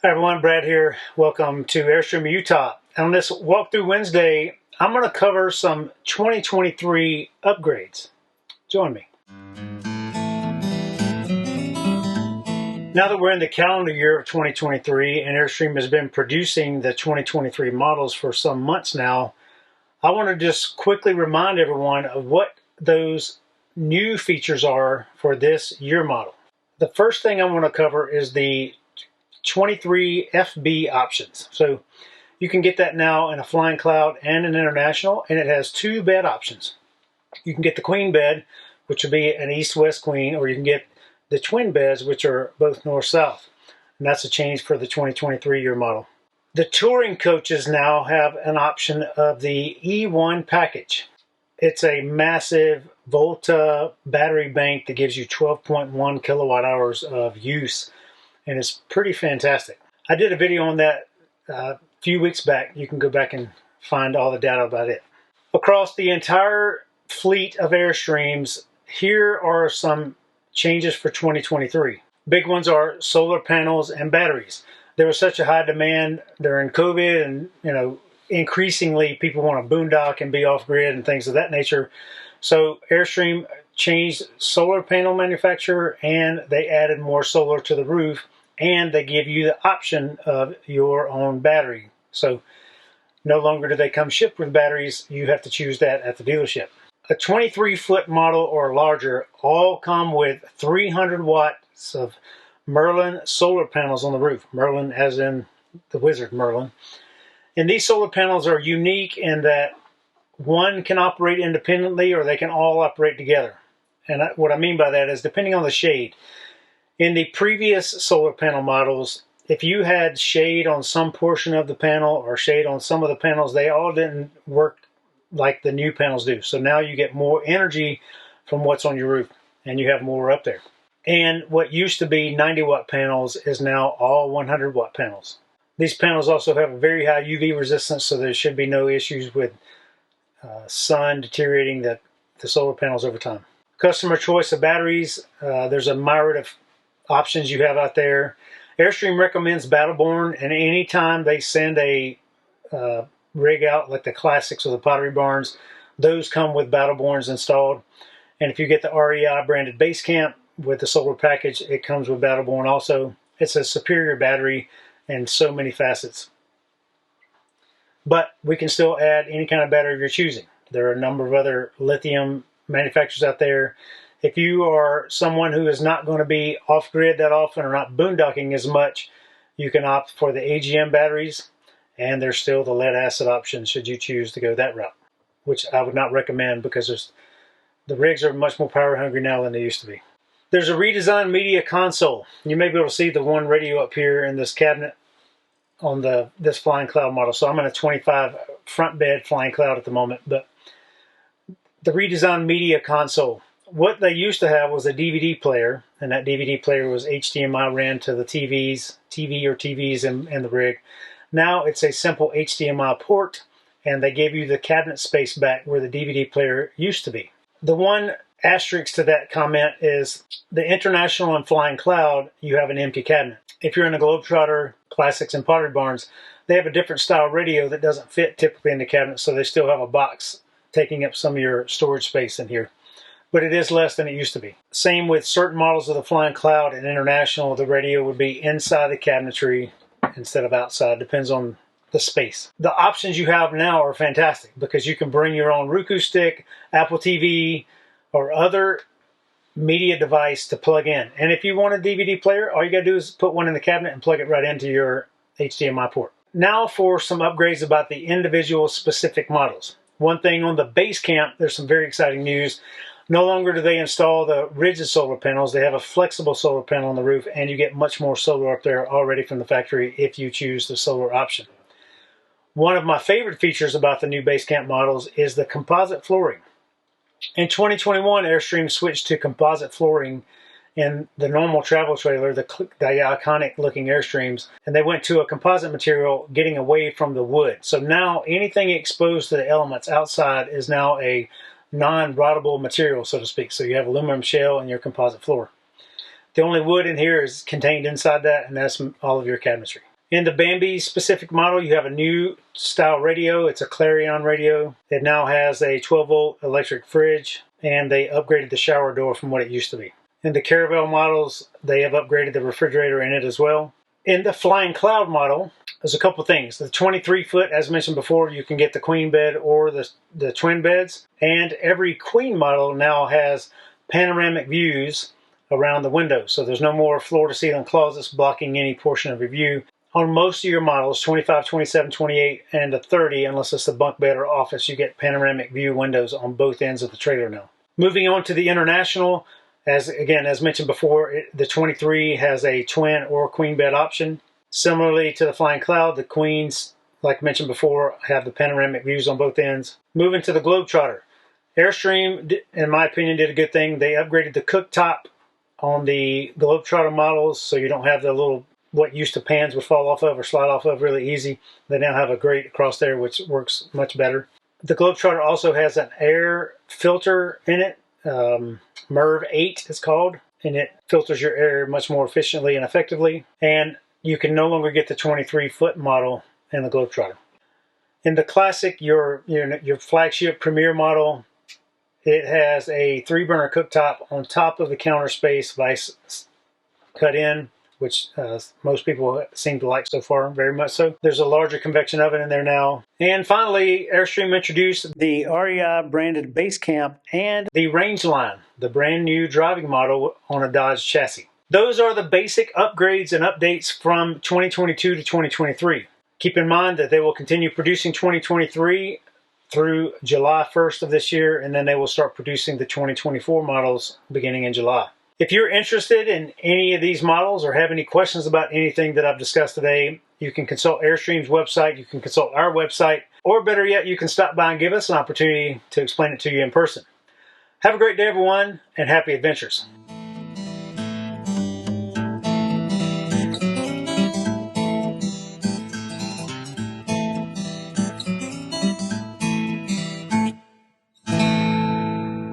Hi everyone, Brad here. Welcome to Airstream Utah. On this walkthrough Wednesday, I'm going to cover some 2023 upgrades. Join me. Now that we're in the calendar year of 2023 and Airstream has been producing the 2023 models for some months now, I want to just quickly remind everyone of what those new features are for this year model. The first thing I want to cover is the 23 FB options. So you can get that now in a flying cloud and an international, and it has two bed options. You can get the queen bed, which will be an east-west queen, or you can get the twin beds, which are both north-south. And that's a change for the 2023 year model. The touring coaches now have an option of the E1 package. It's a massive Volta battery bank that gives you 12.1 kilowatt hours of use, and it's pretty fantastic. I did a video on that a few weeks back. You can go back and find all the data about it. Across the entire fleet of Airstreams, here are some changes for 2023. Big ones are solar panels and batteries. There was such a high demand during COVID, and increasingly people want to boondock and be off grid and things of that nature. So Airstream changed solar panel manufacturer, and they added more solar to the roof, and they give you the option of your own battery. So no longer do they come shipped with batteries. You have to choose that at the dealership. A 23-foot model or larger all come with 300 watts of Merlin solar panels on the roof. Merlin as in the wizard Merlin. And these solar panels are unique in that one can operate independently, or they can all operate together. And what I mean by that is depending on the shade. In the previous solar panel models, if you had shade on some portion of the panel or shade on some of the panels, they all didn't work like the new panels do. So now you get more energy from what's on your roof, and you have more up there. And what used to be 90-watt panels is now all 100-watt panels. These panels also have a very high UV resistance, so there should be no issues with sun deteriorating the solar panels over time. Customer choice of batteries, there's a myriad of options you have out there. Airstream recommends Battleborn, and anytime they send a rig out like the Classics or the Pottery Barns, those come with Battleborns installed. And if you get the REI branded base camp with the solar package, it comes with Battleborn also. It's a superior battery and so many facets. But we can still add any kind of battery you're choosing. There are a number of other lithium manufacturers out there. If you are someone who is not going to be off-grid that often or not boondocking as much, you can opt for the AGM batteries, and there's still the lead acid option should you choose to go that route, which I would not recommend because the rigs are much more power hungry now than they used to be. There's a redesigned media console. You may be able to see the one radio up here in this cabinet on this flying cloud model. So I'm in a 25 front bed flying cloud at the moment, but the redesigned media console. What they used to have was a DVD player, and that DVD player was HDMI ran to the TV or TVs in the rig. Now it's a simple HDMI port, and they gave you the cabinet space back where the DVD player used to be. The one asterisk to that comment is the international and flying cloud, you have an empty cabinet. If you're in a Globetrotter, Classics, and Pottery Barns, they have a different style radio that doesn't fit typically in the cabinet, so they still have a box taking up some of your storage space in here. But it is less than it used to be. Same with certain models of the flying cloud and international, the radio would be inside the cabinetry instead of outside, depends on the space. The options you have now are fantastic because you can bring your own Roku stick, Apple TV, or other media device to plug in. And if you want a DVD player, all you gotta do is put one in the cabinet and plug it right into your HDMI port. Now for some upgrades about the individual specific models. One thing on the base camp, there's some very exciting news. No longer do they install the rigid solar panels. They have a flexible solar panel on the roof, and you get much more solar up there already from the factory if you choose the solar option. One of my favorite features about the new base camp models is the composite flooring. In 2021, Airstream switched to composite flooring in the normal travel trailer, the iconic looking Airstreams, and they went to a composite material getting away from the wood. So now anything exposed to the elements outside is now a non-rottable material, so to speak. So you have aluminum shell in your composite floor. The only wood in here is contained inside that, and that's all of your cabinetry. In the Bambi specific model, you have a new style radio. It's a Clarion radio. It now has a 12-volt electric fridge, and they upgraded the shower door from what it used to be. In the Caravelle models, they have upgraded the refrigerator in it as well. In the Flying Cloud model, there's a couple things. The 23-foot, as mentioned before, you can get the queen bed or the twin beds. And every queen model now has panoramic views around the windows. So there's no more floor-to-ceiling closets blocking any portion of your view. On most of your models, 25, 27, 28, and a 30, unless it's the bunk bed or office, you get panoramic view windows on both ends of the trailer now. Moving on to the International, as mentioned before, the 23 has a twin or queen bed option. Similarly to the Flying Cloud, the queens, like mentioned before, have the panoramic views on both ends. Moving to the Globetrotter. Airstream, in my opinion, did a good thing. They upgraded the cooktop on the Globetrotter models, so you don't have the little, what used to pans would fall off of or slide off of really easy. They now have a grate across there, which works much better. The Globetrotter also has an air filter in it. MERV 8 is called, and it filters your air much more efficiently and effectively. And you can no longer get the 23-foot model in the Globetrotter. In the Classic, your flagship Premier model, it has a 3-burner cooktop on top of the counter space, vice cut in, which most people seem to like so far, very much so. There's a larger convection oven in there now. And finally, Airstream introduced the REI branded base camp and the Range line, the brand new driving model on a Dodge chassis. Those are the basic upgrades and updates from 2022 to 2023. Keep in mind that they will continue producing 2023 through July 1st of this year, and then they will start producing the 2024 models beginning in July. If you're interested in any of these models or have any questions about anything that I've discussed today, you can consult Airstream's website, you can consult our website, or better yet, you can stop by and give us an opportunity to explain it to you in person. Have a great day, everyone, and happy adventures.